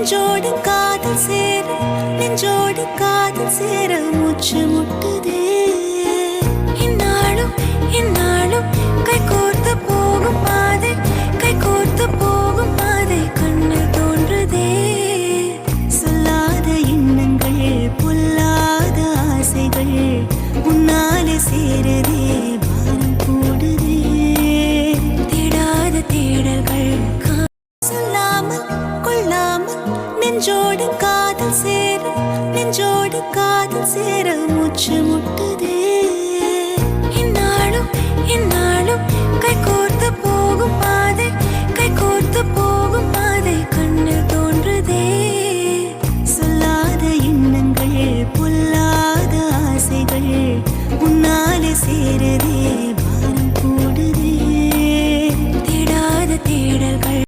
நெஞ்சோடு காதல் சேர நெஞ்சோடு காதல் சேர மூச்சு முட்டுதே. இந்நாளும் இந்நாளும் கை கோர்த்து போகும் பாதை கை கோர்த்து போகும் பாதை கண்ணில் தோன்றுதே. சொல்லாத எண்ணங்கள் பொல்லாத ஆசைகள் உன்னாலே சேருதே. பாரம் கூடுதே தேடாத தேடல்கள் சொல்லாமல் கொள்ளாமல் நெஞ்சோடு காதல் சேர நெஞ்சோடு காதல் சேர மூச்சு முட்டுதே. இந்நாளும் இந்நாளும் கை கோர்த்து போகும் பாதை கை கோர்த்து போகும் பாதை கண்ணில் தோன்றுதே. சொல்லாத எண்ணங்கள் பொல்லாத ஆசைகள் உன்னாலே சேருதே.